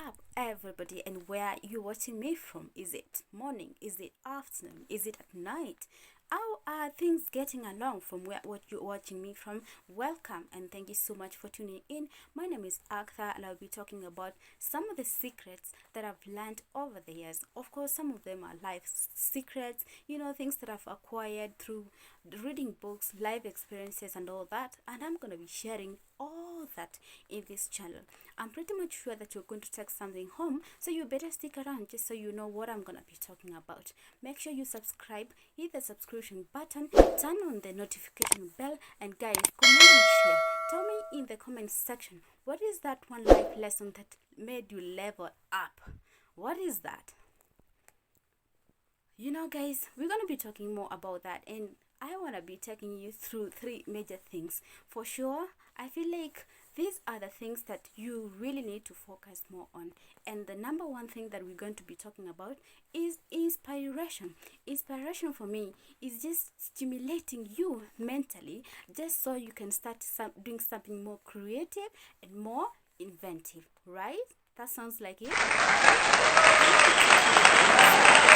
up, everybody, and where you watching me from? Is it morning? Is it afternoon? Is it at night? How are things getting along from where what you're watching me from? Welcome and thank you so much for tuning in. My name is Arthur and I'll be talking about some of the secrets that I've learned over the years. Of course, some of them are life secrets, things that I've acquired through reading books, life experiences, and all that. And I'm going to be sharing all that in this channel. I'm pretty much sure that you're going to take something home, so you better stick around just so you know what I'm gonna be talking about. Make sure you subscribe, hit the subscription button, turn on the notification bell, and guys, comment and share. Tell me in the comment section, what is that one life lesson that made you level up? What is that? Guys, we're gonna be talking more about that, and I want to be taking you through three major things. For sure, I feel like these are the things that you really need to focus more on. And the number one thing that we're going to be talking about is inspiration. Inspiration for me is just stimulating you mentally, just so you can start doing something more creative and more inventive, right? That sounds like it.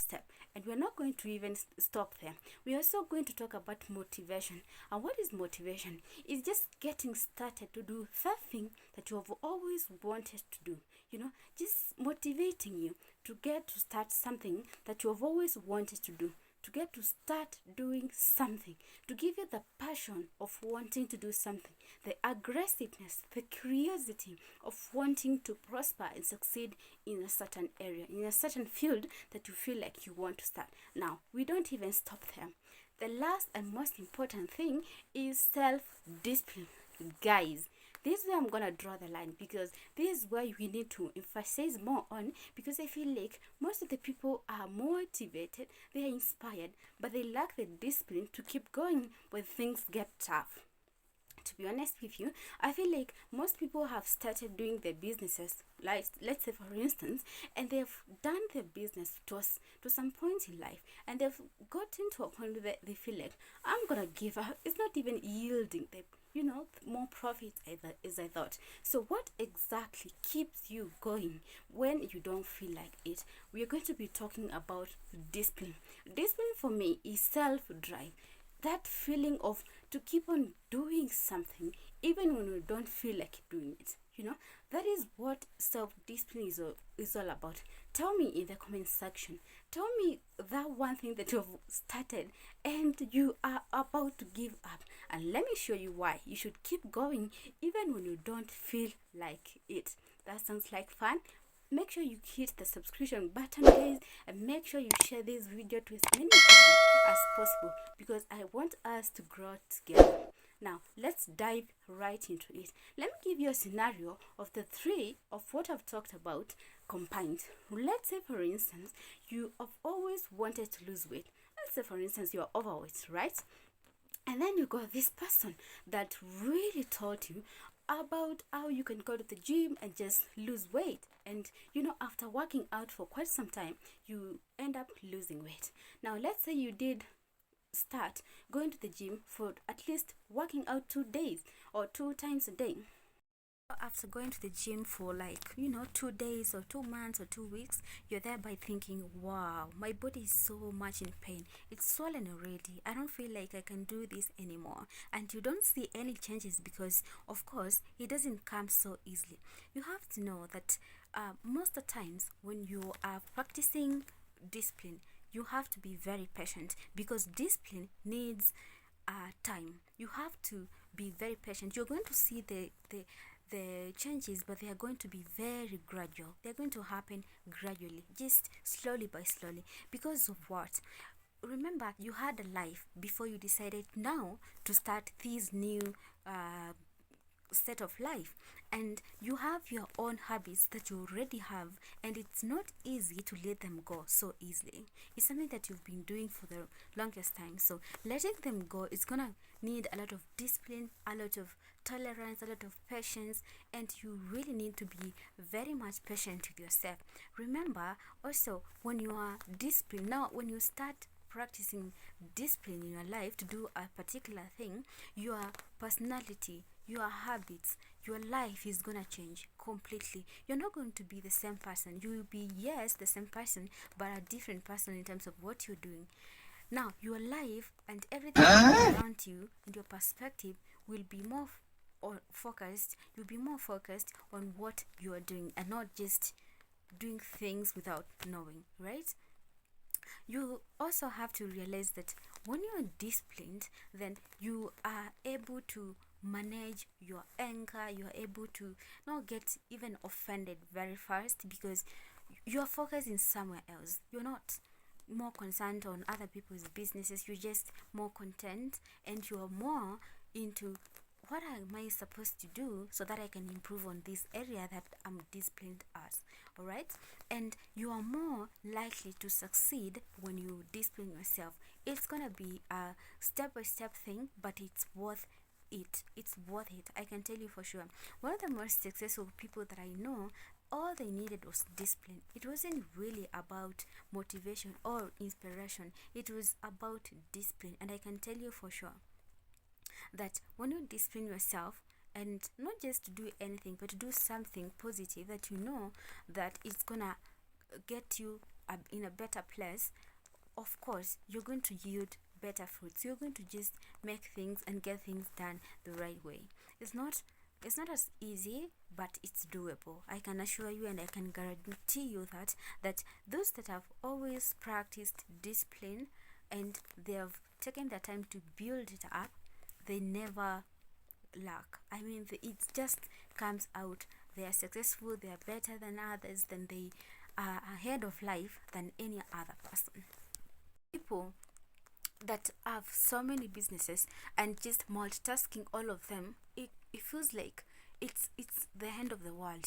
Step. And we're not going to even stop there. We're also going to talk about motivation. And what is motivation? It's just getting started to do something that you have always wanted to do. Just motivating you to get to start something that you have always wanted to do. To get to start doing something, to give you the passion of wanting to do something, the aggressiveness, the curiosity of wanting to prosper and succeed in a certain area, in a certain field that you feel like you want to start. Now, we don't even stop there. The last and most important thing is self-discipline. Guys, this is where I'm gonna draw the line, because this is where we need to emphasize more on, because I feel like most of the people are motivated, they are inspired, but they lack the discipline to keep going when things get tough. To be honest with you, I feel like most people have started doing their businesses, like let's say for instance, and they've done their business to some point in life, and they've gotten to a point where they feel like, I'm gonna give up. It's not even yielding the more profit as I thought. So what exactly keeps you going when you don't feel like it? We are going to be talking about discipline. Discipline for me is self-drive. That feeling of to keep on doing something even when you don't feel like doing it. That is what self-discipline is all about. Tell me in the comment section. Tell me that one thing that you've started and you are about to give up. And let me show you why you should keep going even when you don't feel like it. That sounds like fun. Make sure you hit the subscription button, guys, and make sure you share this video to as many people as possible, because I want us to grow together. Now, let's dive right into it. Let me give you a scenario of the three of what I've talked about combined. Let's say, for instance, you have always wanted to lose weight. Let's say, for instance, you're overweight, right? And then you got this person that really told you about how you can go to the gym and just lose weight. And after working out for quite some time, you end up losing weight. Now, let's say you did start going to the gym for at least working out 2 days or 2 times a day. After going to the gym for 2 days or 2 months or 2 weeks, you're there by thinking, wow, my body is so much in pain, it's swollen already, I don't feel like I can do this anymore. And you don't see any changes because of course it doesn't come so easily. You have to know that most of the times when you are practicing discipline, you have to be very patient, because discipline needs time. You have to be very patient. You're going to see the changes, but they are going to be very gradual. They're going to happen gradually, just slowly by slowly. Because of what? Remember, you had a life before you decided now to start this new set of life, and you have your own habits that you already have, and it's not easy to let them go so easily. It's something that you've been doing for the longest time, so letting them go is gonna need a lot of discipline, a lot of tolerance, a lot of patience, and you really need to be very much patient with yourself. Remember also, when you are disciplined, now when you start practicing discipline in your life to do a particular thing, your personality, your habits, your life is gonna change completely. You're not going to be the same person. You will be, yes, the same person, but a different person in terms of what you're doing. Now your life and everything around you and your perspective will be more or focused. You'll be more focused on what you are doing and not just doing things without knowing, right? You also have to realize that when you're disciplined, then you are able to manage your anger. You're able to not get even offended very fast because you're focusing somewhere else. You're not more concerned on other people's businesses. You're just more content, and you're more into what am I supposed to do so that I can improve on this area that I'm disciplined at. All right, and you are more likely to succeed when you discipline yourself. It's gonna be a step-by-step thing, but it's worth it. It's worth it, I can tell you for sure. One of the most successful people that I know, all they needed was discipline. It wasn't really about motivation or inspiration, it was about discipline. And I can tell you for sure that when you discipline yourself, and not just to do anything but to do something positive that you know that it's gonna get you in a better place, of course you're going to yield better fruits. You're going to just make things and get things done the right way. It's not as easy, but it's doable. I can assure you, and I can guarantee you that those that have always practiced discipline and they have taken their time to build it up, they never lack. I mean, it just comes out. They are successful, they are better than others, then they are ahead of life than any other person. People that have so many businesses and just multitasking all of them, it feels like it's the end of the world,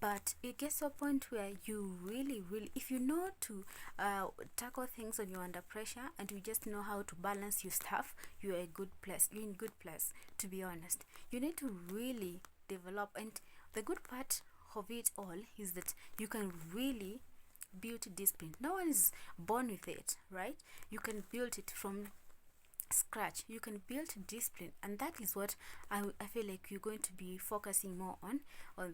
but it gets to a point where you really, if you know to tackle things when you're under pressure and you just know how to balance your stuff, you're in good place, to be honest. You need to really develop, and the good part of it all is that you can really build discipline. No one is born with it, right? You can build it from scratch. You can build discipline, and that is what I feel like you're going to be focusing more on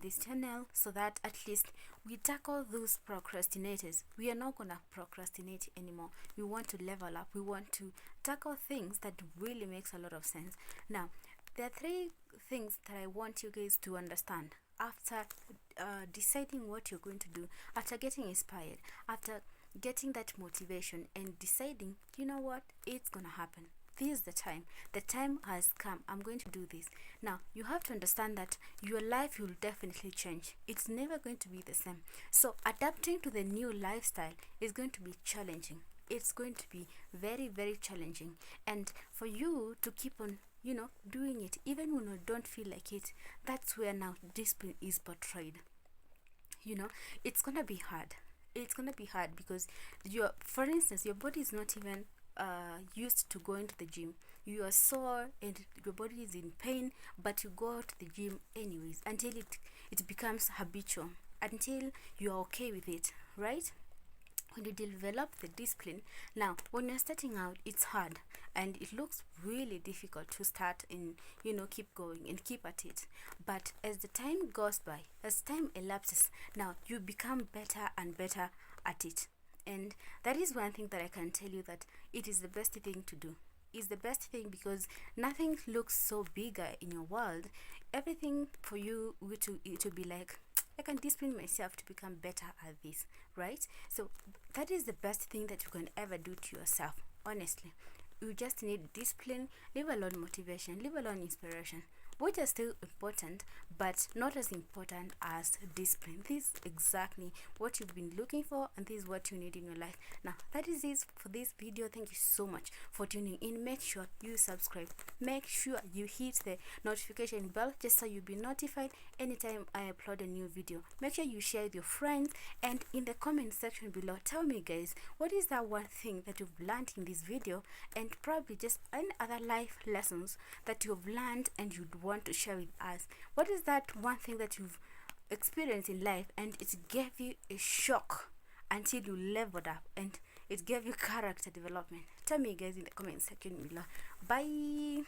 this channel, so that at least we tackle those procrastinators. We are not gonna procrastinate anymore. We want to level up. We want to tackle things that really makes a lot of sense. Now there are three things that I want you guys to understand after deciding what you're going to do, after getting inspired, after getting that motivation and deciding, you know what, it's gonna happen. This is the time has come. I'm going to do this. Now you have to understand that your life will definitely change. It's never going to be the same. So adapting to the new lifestyle is going to be challenging. It's going to be very, very challenging. And for you to keep on doing it even when you don't feel like it, that's where now discipline is portrayed. It's gonna be hard. It's gonna be hard because for instance, your body is not even used to going to the gym. You are sore and your body is in pain, but you go to the gym anyways until it becomes habitual, until you are okay with it, right? When you develop the discipline, now when you're starting out, it's hard and it looks really difficult to start and keep going and keep at it. But as the time goes by, as time elapses, now you become better and better at it. And that is one thing that I can tell you, that it is the best thing to do. It's the best thing because nothing looks so bigger in your world. Everything for you to be like, I can discipline myself to become better at this, right? So that is the best thing that you can ever do to yourself, honestly. You just need discipline, leave alone motivation, leave alone inspiration, which are still important, but not as important as discipline. This is exactly what you've been looking for, and this is what you need in your life. Now that is it for this video. Thank you so much for tuning in. Make sure you subscribe, make sure you hit the notification bell just so you'll be notified anytime I upload a new video. Make sure you share with your friends, and in the comment section below, tell me guys, what is that one thing that you've learned in this video, and probably just any other life lessons that you've learned and you'd want to share with us. What is that one thing that you've experienced in life and it gave you a shock until you leveled up and it gave you character development? Tell me guys in the comment section below. Bye.